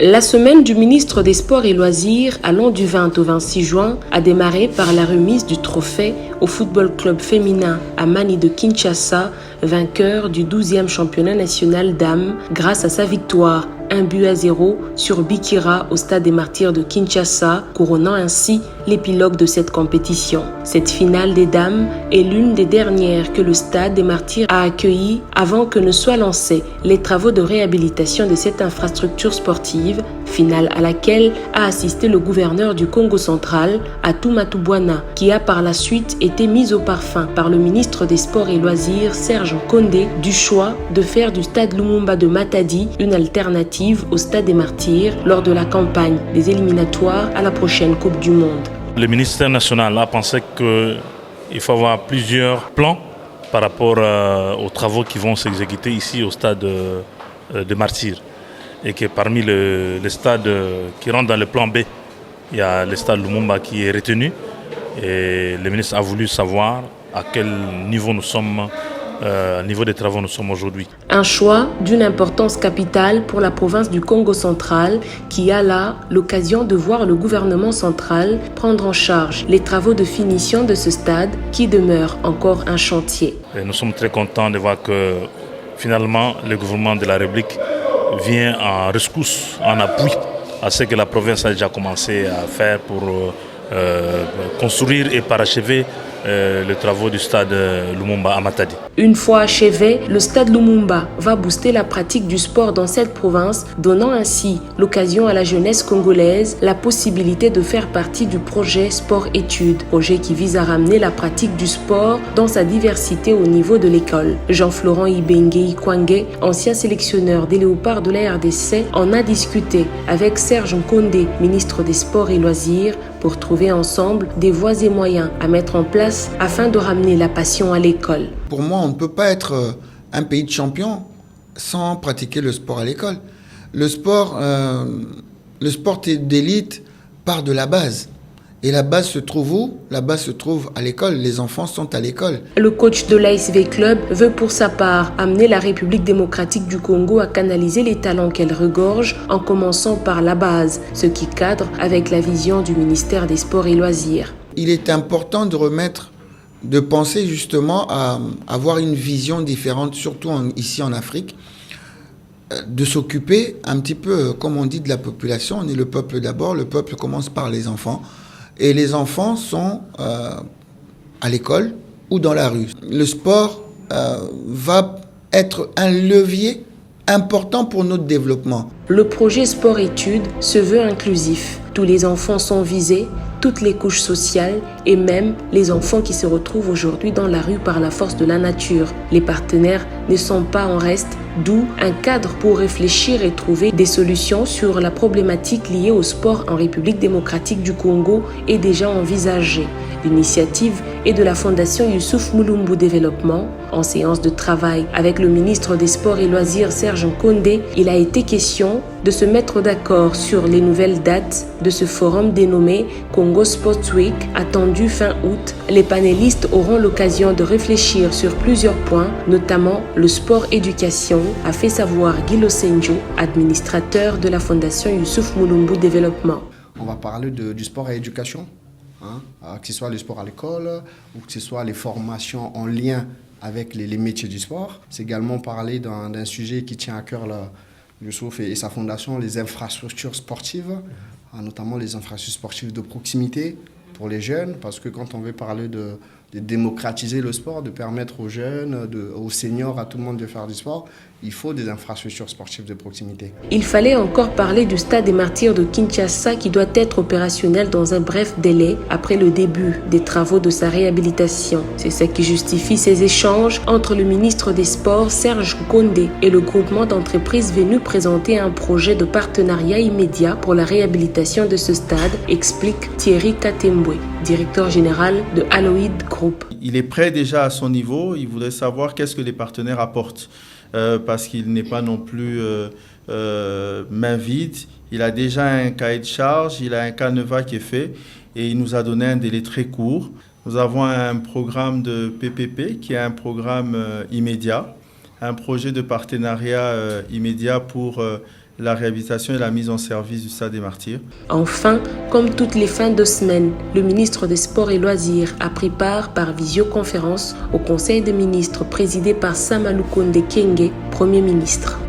La semaine du ministre des Sports et Loisirs allant du 20 au 26 juin a démarré par la remise du trophée au Football Club féminin Amani de Kinshasa, vainqueur du 12e championnat national dames grâce à sa victoire 1-0 sur Bikira au Stade des Martyrs de Kinshasa, couronnant ainsi l'épilogue de cette compétition. Cette finale des dames est l'une des dernières que le Stade des Martyrs a accueillie avant que ne soient lancés les travaux de réhabilitation de cette infrastructure sportive, finale à laquelle a assisté le gouverneur du Congo central, Atumatu Bwana, qui a par la suite été mis au parfum par le ministre des Sports et Loisirs, Serge Kondé, du choix de faire du Stade Lumumba de Matadi une alternative au Stade des Martyrs lors de la campagne des éliminatoires à la prochaine Coupe du Monde. Le ministère national a pensé qu'il faut avoir plusieurs plans par rapport aux travaux qui vont s'exécuter ici au Stade de Martyrs. Et que parmi les stades qui rentrent dans le plan B, il y a le Stade Lumumba qui est retenu. Et le ministre a voulu savoir à quel niveau nous sommes, niveau des travaux nous sommes aujourd'hui. Un choix d'une importance capitale pour la province du Congo central qui a là l'occasion de voir le gouvernement central prendre en charge les travaux de finition de ce stade qui demeure encore un chantier. Et nous sommes très contents de voir que finalement le gouvernement de la République vient en rescousse, en appui à ce que la province a déjà commencé à faire pour construire et parachever les travaux du stade Lumumba à Matadi. Une fois achevé, le stade Lumumba va booster la pratique du sport dans cette province, donnant ainsi l'occasion à la jeunesse congolaise la possibilité de faire partie du projet Sport-Études, projet qui vise à ramener la pratique du sport dans sa diversité au niveau de l'école. Jean-Florent Ibenge Ikwange, ancien sélectionneur des Léopards de la RDC, en a discuté avec Serge Kondé, ministre des Sports et Loisirs, pour trouver ensemble des voies et moyens à mettre en place afin de ramener la passion à l'école. Pour moi, on ne peut pas être un pays de champions sans pratiquer le sport à l'école. Le sport d'élite part de la base. Et la base se trouve où? La base se trouve à l'école. Les enfants sont à l'école. Le coach de l'ASV Club veut pour sa part amener la République démocratique du Congo à canaliser les talents qu'elle regorge en commençant par la base, ce qui cadre avec la vision du ministère des Sports et Loisirs. Il est important de penser justement à avoir une vision différente, surtout ici en Afrique, de s'occuper un petit peu, comme on dit, de la population. On est le peuple d'abord, le peuple commence par les enfants. Et les enfants sont à l'école ou dans la rue. Le sport va être un levier important pour notre développement. Le projet Sport-Études se veut inclusif. Tous les enfants sont visés, toutes les couches sociales et même les enfants qui se retrouvent aujourd'hui dans la rue par la force de la nature. Les partenaires ne sont pas en reste, d'où un cadre pour réfléchir et trouver des solutions sur la problématique liée au sport en République démocratique du Congo est déjà envisagée. L'initiative est de la Fondation Youssouf Mulumbu Développement. En séance de travail avec le ministre des Sports et Loisirs Serge Kondé, il a été question de se mettre d'accord sur les nouvelles dates de ce forum dénommé Congo Sports Week, attendu fin août. Les panélistes auront l'occasion de réfléchir sur plusieurs points, notamment le sport-éducation, a fait savoir Guy Losenjo, administrateur de la Fondation Youssouf Mulumbu Développement. On va parler du sport et éducation, que ce soit le sport à l'école ou que ce soit les formations en lien avec les métiers du sport. C'est également parler d'un sujet qui tient à cœur Youssouf et sa fondation, les infrastructures sportives, notamment les infrastructures sportives de proximité pour les jeunes, parce que quand on veut parler de démocratiser le sport, de permettre aux jeunes, aux seniors, à tout le monde de faire du sport, il faut des infrastructures sportives de proximité. Il fallait encore parler du Stade des Martyrs de Kinshasa qui doit être opérationnel dans un bref délai après le début des travaux de sa réhabilitation. C'est ce qui justifie ces échanges entre le ministre des Sports Serge Kondé et le groupement d'entreprises venu présenter un projet de partenariat immédiat pour la réhabilitation de ce stade, explique Thierry Katembwe, directeur général de Aloïd Group. Il est prêt déjà à son niveau, il voudrait savoir qu'est-ce que les partenaires apportent. Parce qu'il n'est pas non plus main vide. Il a déjà un cahier de charge, il a un canevas qui est fait et il nous a donné un délai très court. Nous avons un programme de PPP qui est un programme immédiat, un projet de partenariat immédiat pour la réhabilitation et la mise en service du Stade des Martyrs. Enfin, comme toutes les fins de semaine, le ministre des Sports et Loisirs a pris part par visioconférence au Conseil des ministres présidé par Samalukonde Kyenge, Premier ministre.